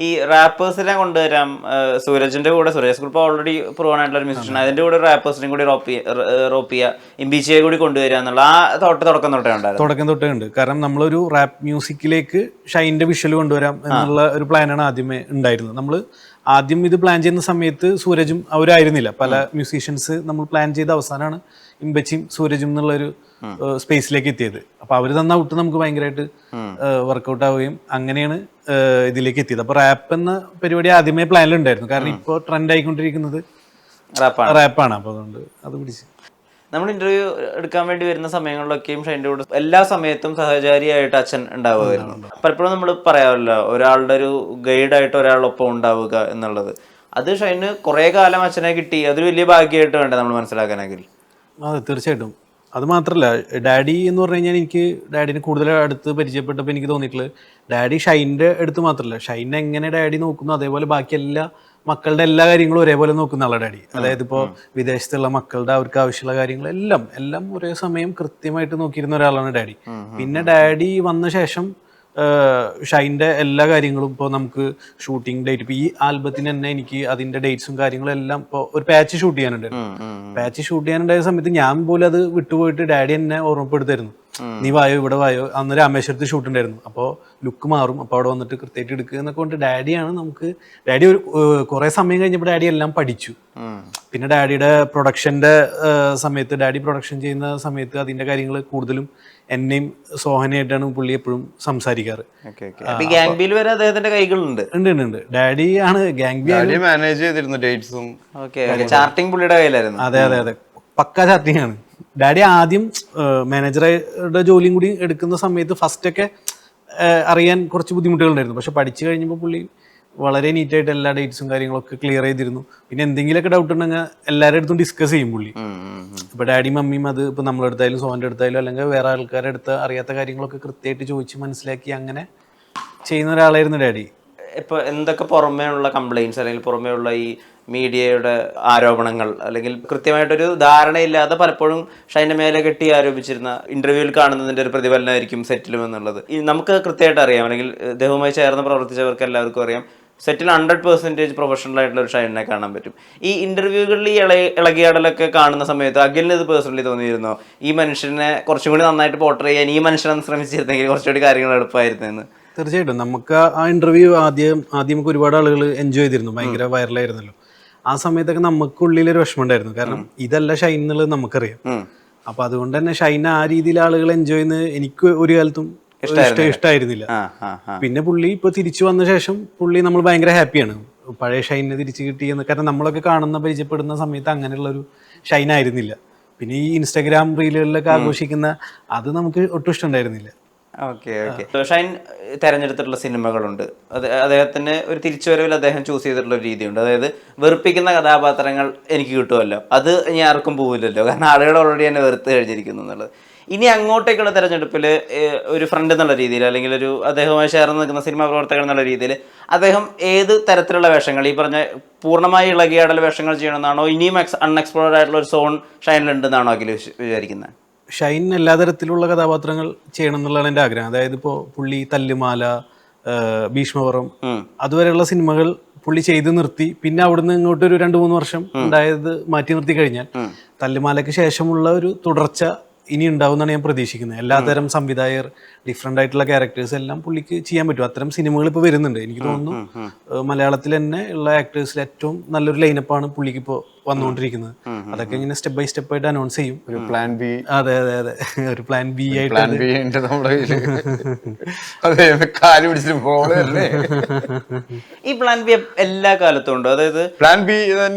ഈ റാപ്പേഴ്സിനെ കൊണ്ടുവരാം. സൂരജിന്റെ കൂടെ സുരേഷ് കുറുപ്പ് ഓൾറെഡി പ്രൂവൺ ആയിട്ടുള്ള ഒരു മ്യൂസിഷ്യൻ, അതിന്റെ കൂടെ റാപ്പേഴ്സിനെയും കൂടി റോപ്പിയ ഇംബീച്ചിയെ കൂടി കൊണ്ടുവരിക എന്നുള്ള ആ തുടക്കം തൊട്ടേ ഉണ്ടായിരുന്നു. തുടക്കം തൊട്ടേ ഉണ്ട്. കാരണം നമ്മളൊരു റാപ്പ് മ്യൂസിക്കിലേക്ക് ഷൈൻ്റെ വിഷ്വൽ കൊണ്ടുവരാം എന്നുള്ള ഒരു പ്ലാനാണ് ആദ്യമേ ഉണ്ടായിരുന്നത്. നമ്മൾ ആദ്യം ഇത് പ്ലാൻ ചെയ്യുന്ന സമയത്ത് സൂരജും അവരായിരുന്നില്ല, പല മ്യൂസീഷ്യൻസ് നമ്മൾ പ്ലാൻ ചെയ്ത അവസാനമാണ് ഇമ്പച്ചിയും സൂരജും എന്നുള്ളൊരു സ്പേസിലേക്ക് എത്തിയത്. അപ്പൊ അവർ തന്ന ഔട്ട് നമുക്ക് ഭയങ്കരമായിട്ട് വർക്കൗട്ട് ആവുകയും അങ്ങനെയാണ് ഇതിലേക്ക് എത്തിയത്. അപ്പൊ റാപ്പ് എന്ന പരിപാടി ആദ്യമേ പ്ലാനിലുണ്ടായിരുന്നു. കാരണം ഇപ്പോൾ ട്രെൻഡ് ആയിക്കൊണ്ടിരിക്കുന്നത് റാപ്പാണ്. അപ്പൊ അതുകൊണ്ട് അത് പിടിച്ച് നമ്മൾ ഇന്റർവ്യൂ എടുക്കാൻ വേണ്ടി വരുന്ന സമയങ്ങളിലൊക്കെയും ഷൈൻ്റെ കൂടെ എല്ലാ സമയത്തും സഹചാരിയായിട്ട് അച്ഛൻ ഉണ്ടാവുമായിരുന്നു. പലപ്പോഴും നമ്മൾ പറയാമല്ലോ, ഒരാളുടെ ഒരു ഗൈഡായിട്ട് ഒരാളൊപ്പം ഉണ്ടാവുക എന്നുള്ളത്. അത് ഷൈന് കുറെ കാലം അച്ഛനെ കിട്ടി, അതൊരു വലിയ ഭാഗ്യമായിട്ട് വേണ്ടേ നമ്മൾ മനസ്സിലാക്കാനെങ്കിൽ. അതെ, തീർച്ചയായിട്ടും. അത് മാത്രമല്ല, ഡാഡി എന്ന് പറഞ്ഞു കഴിഞ്ഞാൽ എനിക്ക് ഡാഡിനെ കൂടുതൽ അടുത്ത് പരിചയപ്പെട്ടപ്പോൾ എനിക്ക് തോന്നിയിട്ടുള്ളത്, ഡാഡി ഷൈൻ്റെ അടുത്ത് മാത്രമല്ല, ഷൈനെ എങ്ങനെ ഡാഡി നോക്കുന്നു അതേപോലെ ബാക്കി എല്ലാ മക്കളുടെ എല്ലാ കാര്യങ്ങളും ഒരേപോലെ നോക്കുന്ന ആളാണ് ഡാഡി. അതായത് ഇപ്പോൾ വിദേശത്തുള്ള മക്കളുടെ അവർക്ക് ആവശ്യമുള്ള കാര്യങ്ങളെല്ലാം എല്ലാം ഒരേ സമയം കൃത്യമായിട്ട് നോക്കിയിരുന്ന ഒരാളാണ് ഡാഡി. പിന്നെ ഡാഡി വന്ന ശേഷം ഷൈൻ്റെ എല്ലാ കാര്യങ്ങളും ഇപ്പോൾ നമുക്ക് ഷൂട്ടിംഗ് ഡേറ്റ്, ഇപ്പോൾ ഈ ആൽബത്തിന് തന്നെ എനിക്ക് അതിൻ്റെ ഡേറ്റ്സും കാര്യങ്ങളും എല്ലാം ഇപ്പോൾ ഒരു പാച്ച് ഷൂട്ട് ചെയ്യാനുണ്ടായിരുന്നു. പാച്ച് ഷൂട്ട് ചെയ്യാനുണ്ടായ സമയത്ത് ഞാൻ പോലും അത് വിട്ടുപോയിട്ട് ഡാഡി എന്നെ ഓർമ്മപ്പെടുത്തായിരുന്നു, നീ വായോ ഇവിടെ വായോ. അന്ന് രാമേശ്വരത്ത് ഷൂട്ട് ഉണ്ടായിരുന്നു, അപ്പോൾ ലുക്ക് മാറും, അപ്പോൾ അവിടെ വന്നിട്ട് കൃത്യമായിട്ട് എടുക്കുക എന്നൊക്കെ കൊണ്ട് ഡാഡിയാണ് നമുക്ക്. ഡാഡി ഒരു കുറേ സമയം കഴിഞ്ഞപ്പോൾ ഡാഡി എല്ലാം പഠിച്ചു. പിന്നെ ഡാഡിയുടെ പ്രൊഡക്ഷൻ്റെ സമയത്ത്, ഡാഡി പ്രൊഡക്ഷൻ ചെയ്യുന്ന സമയത്ത് അതിൻ്റെ കാര്യങ്ങൾ കൂടുതലും എന്നെയും സോഹനയായിട്ടാണ് പുള്ളി എപ്പോഴും സംസാരിക്കാറ്. അദ്ദേഹത്തിന്റെ കൈകളുണ്ട്. ഉണ്ട്. ഡാഡി ആണ് ഗാങ് ബി മാനേജ് ചെയ്തിരുന്നു ഡേറ്റ്സും. ചാർട്ടിംഗ് പുള്ളിയുടെ കയ്യിലായിരുന്നു. അതെ, പക്കാ ചാർട്ടിംഗ് ആണ്. ഡാഡി ആദ്യം മാനേജറുടെ ജോലിയും കൂടി എടുക്കുന്ന സമയത്ത് ഫസ്റ്റൊക്കെ അറിയാൻ കുറച്ച് ബുദ്ധിമുട്ടുകളുണ്ടായിരുന്നു. പക്ഷെ പഠിച്ചു കഴിഞ്ഞപ്പോൾ പുള്ളി വളരെ നീറ്റായിട്ട് എല്ലാ ഡേറ്റ്സും കാര്യങ്ങളൊക്കെ ക്ലിയർ ചെയ്തിരുന്നു. പിന്നെ എന്തെങ്കിലുമൊക്കെ ഡൗട്ട് ഉണ്ടെങ്കിൽ എല്ലാവരുടെ അടുത്തും ഡിസ്കസ് ചെയ്യും പുള്ളി. ഇപ്പൊ ഡാഡിയും മമ്മിയും അത് ഇപ്പൊ നമ്മളെടുത്തായാലും സോഹന്റെ അടുത്തായാലും അല്ലെങ്കിൽ വേറെ ആൾക്കാരുടെ അടുത്ത് അറിയാത്ത കാര്യങ്ങളൊക്കെ കൃത്യമായിട്ട് ചോദിച്ച് മനസ്സിലാക്കി അങ്ങനെ ചെയ്യുന്ന ഒരാളായിരുന്നു ഡാഡി. ഇപ്പൊ എന്തൊക്കെ പുറമേ ഉള്ള കംപ്ലൈൻറ്റ്സ് അല്ലെങ്കിൽ പുറമേ ഉള്ള ഈ മീഡിയയുടെ ആരോപണങ്ങൾ അല്ലെങ്കിൽ കൃത്യമായിട്ടൊരു ധാരണയില്ലാതെ പലപ്പോഴും ഷൈൻ്റെ മേലെ കെട്ടി ആരോപിച്ചിരുന്ന ഇന്റർവ്യൂവിൽ കാണുന്നതിന്റെ ഒരു പ്രതിഫലനമായിരിക്കും സെറ്റിലും എന്നുള്ളത് നമുക്ക് കൃത്യമായിട്ട് അറിയാം, അല്ലെങ്കിൽ ഇദ്ദേഹവുമായി ചേർന്ന് പ്രവർത്തിച്ചവർക്ക് എല്ലാവർക്കും അറിയാം. സെറ്റിൽ 100% പ്രൊഫഷണൽ ആയിട്ടുള്ള ഒരു ഷൈനെ കാണാൻ പറ്റും. ഈ ഇന്റർവ്യൂകളിൽ ഈ ഇളകിയാടലൊക്കെ കാണുന്ന സമയത്ത് അഖിലിന് ഇത് പേഴ്സണലി തോന്നിയിരുന്നോ, ഈ മനുഷ്യനെ കുറച്ചും കൂടി നന്നായിട്ട് പോർട്രേ ചെയ്യാൻ ഈ മനുഷ്യനെ ശ്രമിച്ചിരുന്നെങ്കിൽ കുറച്ചുകൂടി കാര്യങ്ങൾ എളുപ്പമായിരുന്നെന്ന്? തീർച്ചയായിട്ടും. നമുക്ക് ആ ഇന്റർവ്യൂ ആദ്യം നമുക്ക് ഒരുപാട് ആളുകൾ എൻജോയ് ചെയ്തിരുന്നു, ഭയങ്കര വൈറലായിരുന്നല്ലോ. ആ സമയത്തൊക്കെ നമുക്കുള്ളിലൊരു വിഷമം ഉണ്ടായിരുന്നു. കാരണം ഇതല്ല ഷൈൻ എന്നുള്ളത് നമുക്കറിയാം. അപ്പൊ അതുകൊണ്ട് തന്നെ ഷൈൻ ആ രീതിയിൽ ആളുകൾ എൻജോയ് ചെയ്യുന്നത് എനിക്ക് ഒരു കാലത്തും ഇഷ്ടമായിരുന്നില്ല. പിന്നെ പുള്ളി ഇപ്പൊ തിരിച്ചു വന്ന ശേഷം പുള്ളി നമ്മൾ ഭയങ്കര ഹാപ്പിയാണ്, പഴയ ഷൈനെ തിരിച്ചു കിട്ടിയെന്ന്. കാരണം നമ്മളൊക്കെ കാണുന്ന പരിചയപ്പെടുന്ന സമയത്ത് അങ്ങനെയുള്ള ഒരു ഷൈൻ ആയിരുന്നില്ല. പിന്നെ ഈ ഇൻസ്റ്റാഗ്രാം റീലുകളിലൊക്കെ ആഘോഷിക്കുന്ന അത് നമുക്ക് ഒട്ടും ഇഷ്ടമുണ്ടായിരുന്നില്ല. ഓക്കെ. ഷൈൻ തെരഞ്ഞെടുത്തിട്ടുള്ള സിനിമകളുണ്ട്. അദ്ദേഹത്തിന് ഒരു തിരിച്ചുവരവിൽ അദ്ദേഹം ചൂസ് ചെയ്തിട്ടുള്ള ഒരു രീതിയുണ്ട്. അതായത് വെറുപ്പിക്കുന്ന കഥാപാത്രങ്ങൾ എനിക്ക് കിട്ടുമല്ലോ, അത് ഇനി ആർക്കും പോവില്ലല്ലോ, കാരണം ആളുകൾ ഓൾറെഡി എന്നെ വെറുത്ത് കഴിഞ്ഞിരിക്കുന്നു എന്നുള്ളത്. ഇനി അങ്ങോട്ടേക്കുള്ള തെരഞ്ഞെടുപ്പിൽ ഒരു ഫ്രണ്ട് എന്നുള്ള രീതിയിൽ അല്ലെങ്കിൽ ഒരു അദ്ദേഹവുമായി ചേർന്ന് നിൽക്കുന്ന സിനിമാ പ്രവർത്തകൻ എന്നുള്ള രീതിയിൽ അദ്ദേഹം ഏത് തരത്തിലുള്ള വേഷങ്ങൾ, ഈ പറഞ്ഞ പൂർണ്ണമായി ഇളകിയാടൽ വേഷങ്ങൾ ചെയ്യണമെന്നാണോ, ഇനിയും അൺഎക്സ്പ്ലോർഡ് ആയിട്ടുള്ള ഒരു സോൺ ഷൈനിലുണ്ടെന്നാണോ അഖിൽ വിചാരിക്കുന്നത്? ഷൈൻ എല്ലാ തരത്തിലുള്ള കഥാപാത്രങ്ങൾ ചെയ്യണം എന്നുള്ളതാണ് എൻ്റെ ആഗ്രഹം. അതായത് ഇപ്പോൾ പുള്ളി തല്ലുമാല, ഭീഷ്മപുരം അതുവരെയുള്ള സിനിമകൾ പുള്ളി ചെയ്ത് നിർത്തി. പിന്നെ അവിടുന്ന് ഇങ്ങോട്ട് ഒരു 2-3 വർഷം ഉണ്ടായത് മാറ്റി നിർത്തി കഴിഞ്ഞാൽ തല്ലുമാലയ്ക്ക് ശേഷമുള്ള ഒരു തുടർച്ച ഇനി ഉണ്ടാവുമെന്നാണ് ഞാൻ പ്രതീക്ഷിക്കുന്നത്. എല്ലാതരം സംവിധായകർ, ഡിഫറെൻ്റ് ആയിട്ടുള്ള ക്യാരക്ടേഴ്സ് എല്ലാം പുള്ളിക്ക് ചെയ്യാൻ പറ്റും. അത്തരം സിനിമകൾ ഇപ്പോൾ വരുന്നുണ്ട്. എനിക്ക് തോന്നുന്നു മലയാളത്തിൽ തന്നെ ഉള്ള ആക്ടേഴ്സിൽ ഏറ്റവും നല്ലൊരു ലൈനപ്പാണ് പുള്ളിക്ക് ഇപ്പോൾ വന്നുകൊണ്ടിരിക്കുന്നത്. അതൊക്കെ ഇങ്ങനെ സ്റ്റെപ്പ് ബൈ സ്റ്റെപ്പ് ആയിട്ട് അനൗൺസ് ചെയ്യും. ഒരു പ്ലാൻ ബി. അതെ, ഒരു പ്ലാൻ ബി ആയിട്ട് ഈ പ്ലാൻ ബി എല്ലാ കാലത്തും ഉണ്ടോ? അതായത് പ്ലാൻ ബി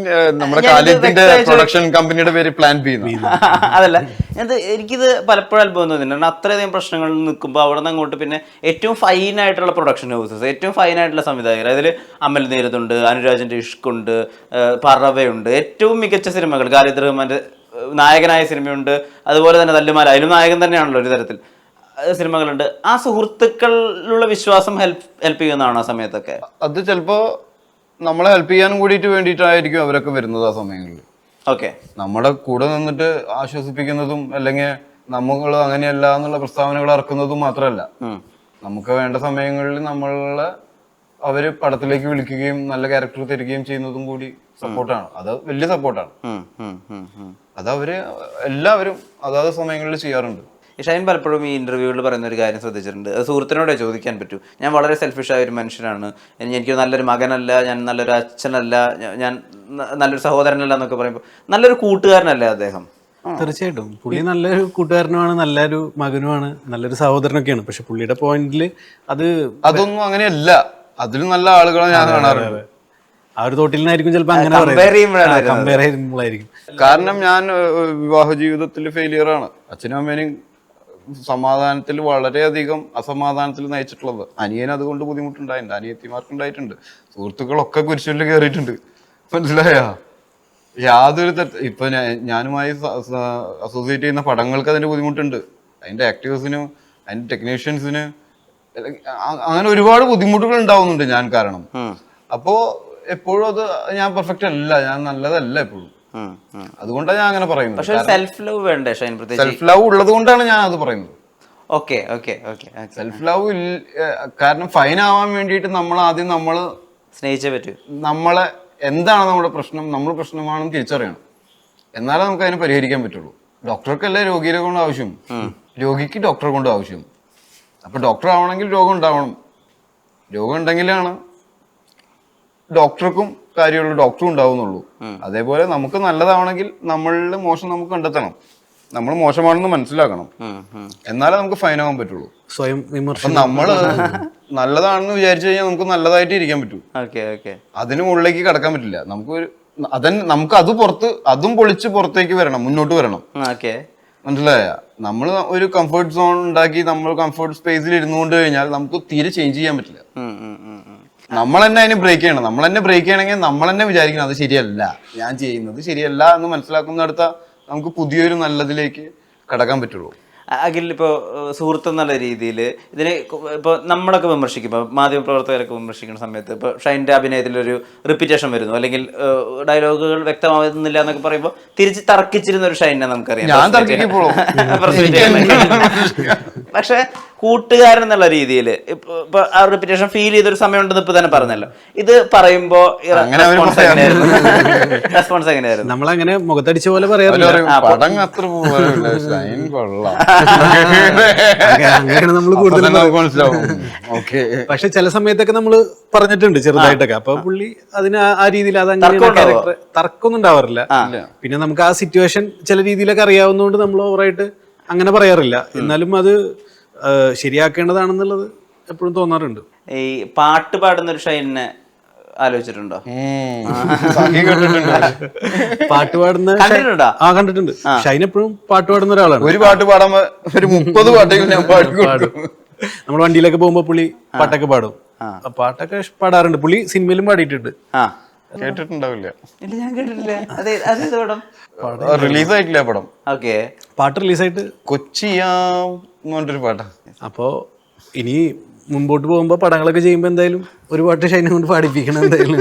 നമ്മുടെ കാലിന്റെ പ്രൊഡക്ഷൻ കമ്പനിയുടെ പേര് പ്ലാൻ ബി. അതല്ല, എനിക്കിത് പലപ്പോഴും അത്ഭുതം തോന്നിയിട്ടുണ്ട്. അത്രയധികം പ്രശ്നങ്ങൾ നിൽക്കുമ്പോൾ അവിടെ നിന്ന് അങ്ങോട്ട് പിന്നെ ഏറ്റവും ഫൈൻ ആയിട്ടുള്ള പ്രൊഡക്ഷൻ ഹൗസസ്, ഏറ്റവും ഫൈൻ ആയിട്ടുള്ള സംവിധായകർ, അതിൽ അമൽ നീരദുണ്ട്, അനുരാജിന്റെ ഇഷ്കുണ്ട്, പറവയുണ്ട്, ഏറ്റവും മികച്ച സിനിമകൾ, ഖാലിദ് റഹ്മാന്റെ നായകനായ സിനിമയുണ്ട്, അതുപോലെ തന്നെ തല്ലുമാല അതിലും നായകൻ തന്നെയാണല്ലോ ഒരു തരത്തിൽ സിനിമകളുണ്ട്. ആ സുഹൃത്തുക്കളിലുള്ള വിശ്വാസം ഹെൽപ്പ് ചെയ്യുന്നതാണ് ആ സമയത്തൊക്കെ. അത് ചിലപ്പോ നമ്മളെ ഹെൽപ്പ് ചെയ്യാനും കൂടിയിട്ട് വേണ്ടിയിട്ടായിരിക്കും അവരൊക്കെ വരുന്നത് ആ സമയങ്ങളിൽ. ഓക്കെ, നമ്മുടെ കൂടെ നിന്നിട്ട് ആശ്വസിപ്പിക്കുന്നതും അല്ലെങ്കിൽ നമ്മൾ അങ്ങനെയല്ല എന്നുള്ള പ്രസ്താവനകൾ ഇറക്കുന്നതും മാത്രമല്ല, നമുക്ക് വേണ്ട സമയങ്ങളിൽ നമ്മളെ അവര് പടത്തിലേക്ക് വിളിക്കുകയും നല്ല ക്യാരക്ടർ തരികയും ചെയ്യുന്നതും കൂടി സപ്പോർട്ടാണ്. അത് വലിയ സപ്പോർട്ടാണ്. അത് അവര് എല്ലാവരും അതാത് സമയങ്ങളിൽ ചെയ്യാറുണ്ട്. ഷൈൻ പലപ്പോഴും ഈ ഇന്റർവ്യൂവിൽ പറയുന്ന ഒരു കാര്യം ശ്രദ്ധിച്ചിട്ടുണ്ട്. അത് സുഹൃത്തിനോടെ ചോദിക്കാൻ പറ്റൂ. ഞാൻ വളരെ സെൽഫിഷായ ഒരു മനുഷ്യനാണ്, എനിക്ക് നല്ലൊരു മകനല്ല, ഞാൻ നല്ലൊരു അച്ഛനല്ല, ഞാൻ നല്ലൊരു സഹോദരനല്ല എന്നൊക്കെ പറയുമ്പോൾ നല്ലൊരു കൂട്ടുകാരനല്ലേ അദ്ദേഹം? തീർച്ചയായിട്ടും പുള്ളി നല്ലൊരു കൂട്ടുകാരനുമാണ്, നല്ലൊരു മകനുമാണ്, നല്ലൊരു സഹോദരനൊക്കെയാണ്. പക്ഷെ പുള്ളിയുടെ പോയിന്റില് അതൊന്നും അങ്ങനെയല്ല. അതിലും നല്ല ആളുകളെ ഞാൻ കാണാറുണ്ട്. ആ ഒരു തോട്ടിൽ നിന്നായിരിക്കും ചിലപ്പോൾ അങ്ങനെ കമ്പയർ ചെയ്യുമ്പോഴായിരിക്കും. കാരണം ഞാൻ വിവാഹ ജീവിതത്തിൽ ഫെയിലിയർ ആണ്. അച്ഛനും അമ്മേനും സമാധാനത്തിൽ വളരെയധികം അസമാധാനത്തിൽ നയിച്ചിട്ടുള്ളത്. അനിയൻ അതുകൊണ്ട് ബുദ്ധിമുട്ടുണ്ടായിട്ടുണ്ട്, അനിയത്തിമാർക്കുണ്ടായിട്ടുണ്ട്, സുഹൃത്തുക്കളൊക്കെ കുരിശിൽ കയറിയിട്ടുണ്ട്. മനസ്സിലായ യാതൊരു ഇപ്പൊ ഞാനുമായി അസോസിയേറ്റ് ചെയ്യുന്ന പടങ്ങൾക്ക് അതിന്റെ ബുദ്ധിമുട്ടുണ്ട്. അതിന്റെ ആക്ടേഴ്സിനും അതിന്റെ ടെക്നീഷ്യൻസിന് അങ്ങനെ ഒരുപാട് ബുദ്ധിമുട്ടുകൾ ഉണ്ടാവുന്നുണ്ട് ഞാൻ കാരണം. അപ്പോ എപ്പോഴും അത് ഞാൻ പെർഫെക്റ്റ് അല്ല, ഞാൻ നല്ലതല്ല എപ്പോഴും. അതുകൊണ്ടാണ് ഞാൻ അങ്ങനെ പറയുന്നത്. സെൽഫ് ലവ് വേണ്ടേ ഷൈൻ? സെൽഫ് ലവ് ഉള്ളത് കൊണ്ടാണ് ഞാൻ അത് പറയുന്നത്. സെൽഫ് ലവ് കാരണം ഫൈൻ ആവാൻ വേണ്ടിയിട്ട് നമ്മൾ ആദ്യം സ്നേഹിച്ചേ പറ്റൂ. നമ്മളെ എന്താണ് നമ്മുടെ പ്രശ്നം, നമ്മൾ പ്രശ്നമാണെന്ന് തിരിച്ചറിയണം. എന്നാലേ നമുക്ക് അതിനെ പരിഹരിക്കാൻ പറ്റുള്ളൂ. ഡോക്ടർക്കല്ലേ രോഗിയെ കൊണ്ട് ആവശ്യം, രോഗിക്ക് ഡോക്ടറെ കൊണ്ട് ആവശ്യം. അപ്പൊ ഡോക്ടർ ആവണമെങ്കിൽ രോഗം ഉണ്ടാവണം. രോഗം ഉണ്ടെങ്കിലാണ് ഡോക്ടർക്കും കാര്യമുള്ളൂ, ഡോക്ടറും ഉണ്ടാവുന്നുള്ളൂ. അതേപോലെ നമുക്ക് നല്ലതാവണമെങ്കിൽ നമ്മളിൽ മോശം നമുക്ക് കണ്ടെത്തണം, നമ്മൾ മോശമാണെന്ന് മനസ്സിലാക്കണം. എന്നാലേ നമുക്ക് ഫൈൻ ആവാൻ പറ്റുള്ളൂ. സ്വയം വിമർശനം. നമ്മള് നല്ലതാണെന്ന് വിചാരിച്ചു കഴിഞ്ഞാൽ നമുക്ക് നല്ലതായിട്ട് ഇരിക്കാൻ പറ്റൂ. അതിന് മുകളിലേക്ക് കടക്കാൻ പറ്റില്ല. നമുക്ക് അതും പൊളിച്ച് പുറത്തേക്ക് വരണം, മുന്നോട്ട് വരണം. മനസ്സിലായ? നമ്മൾ ഒരു കംഫർട്ട് സോൺ ഉണ്ടാക്കി നമ്മൾ കംഫർട്ട് സ്പേസിൽ ഇരുന്നുകൊണ്ട് കഴിഞ്ഞാൽ നമുക്ക് തീരെ ചേഞ്ച് ചെയ്യാൻ പറ്റില്ല. നമ്മൾ തന്നെ അതിന് ബ്രേക്ക് ചെയ്യണം. നമ്മൾ തന്നെ ബ്രേക്ക് ചെയ്യണമെങ്കിൽ നമ്മൾ തന്നെ വിചാരിക്കണം അത് ശരിയല്ല, ഞാൻ ചെയ്യുന്നത് ശരിയല്ല എന്ന് മനസ്സിലാക്കുന്നിടത്ത നമുക്ക് പുതിയൊരു നല്ലതിലേക്ക് കടക്കാൻ പറ്റുള്ളൂ. അഖിൽ, ഇപ്പോൾ സുഹൃത്ത് എന്നുള്ള രീതിയിൽ ഇതിനെ ഇപ്പോൾ നമ്മളൊക്കെ വിമർശിക്കുമ്പോൾ, മാധ്യമപ്രവർത്തകരൊക്കെ വിമർശിക്കുന്ന സമയത്ത് ഇപ്പോൾ ഷൈൻ്റെ അഭിനയത്തിലൊരു റിപ്പീറ്റേഷൻ വരുന്നു, അല്ലെങ്കിൽ ഡയലോഗുകൾ വ്യക്തമാവുന്നില്ല എന്നൊക്കെ പറയുമ്പോൾ തിരിച്ച് തർക്കിച്ചിരുന്ന ഒരു ഷൈനെ നമുക്കറിയാം. പക്ഷെ കൂട്ടുകാരൻ എന്നുള്ള രീതിയിൽ ഇപ്പൊ ആ റിപ്പീറ്റേഷൻ ഫീൽ ചെയ്തൊരു സമയം ഉണ്ടെന്ന് ഇപ്പൊ തന്നെ പറഞ്ഞല്ലോ. ഇത് പറയുമ്പോ റെസ്പോൺസ് എങ്ങനെയായിരുന്നു? നമ്മളങ്ങനെ മുഖത്തടിച്ച പോലെ പറയാറില്ല. അങ്ങനെയാണ് നമ്മൾ കൂടുതൽ. പക്ഷെ ചില സമയത്തൊക്കെ നമ്മൾ പറഞ്ഞിട്ടുണ്ട് ചെറുതായിട്ടൊക്കെ. അപ്പൊ പുള്ളി അതിന് ആ രീതിയിൽ തർക്കമൊന്നും ഉണ്ടാവാറില്ല. പിന്നെ നമുക്ക് ആ സിറ്റുവേഷൻ ചില രീതിയിലൊക്കെ അറിയാവുന്നതുകൊണ്ട് നമ്മൾ ഓവറായിട്ട് അങ്ങനെ പറയാറില്ല. എന്നാലും അത് ശരിയാക്കേണ്ടതാണെന്നുള്ളത് എപ്പോഴും തോന്നാറുണ്ട്. ഈ പാട്ട് പാടുന്ന ഒരു ഷൈനെ ആലോചിച്ചിട്ടുണ്ടോ? പാട്ട് പാടുന്ന കണ്ടിട്ടുണ്ട്. ഷൈൻ എപ്പോഴും പാട്ട് പാടുന്ന ഒരാളാണ്. ഒരു പാട്ട് പാടാൻ ഒരു 30 പാട്ടെങ്കിലും ഞാൻ പാടും. നമ്മൾ വണ്ടിയിലൊക്കെ പോകുമ്പോ പുള്ളി പാട്ടൊക്കെ പാടും. പാട്ടൊക്കെ പാടാറുണ്ട്. പുള്ളി സിനിമയിലും പാടിയിട്ടുണ്ട്. കേട്ടിട്ടുണ്ടാവില്ല? ഞാൻ കേട്ടിട്ടില്ല. റിലീസ് ആയിട്ടില്ല പടം. പാട്ട് റിലീസായിട്ട് കൊച്ചിയാം പറഞ്ഞൊരു പാട്ടാ. അപ്പോ ഇനി മുമ്പോട്ട് പോകുമ്പോ പടങ്ങളൊക്കെ ചെയ്യുമ്പോ എന്തായാലും ഒരു പാട്ട് ഷൈനെ കൊണ്ട് പാടിപ്പിക്കണം എന്തായാലും.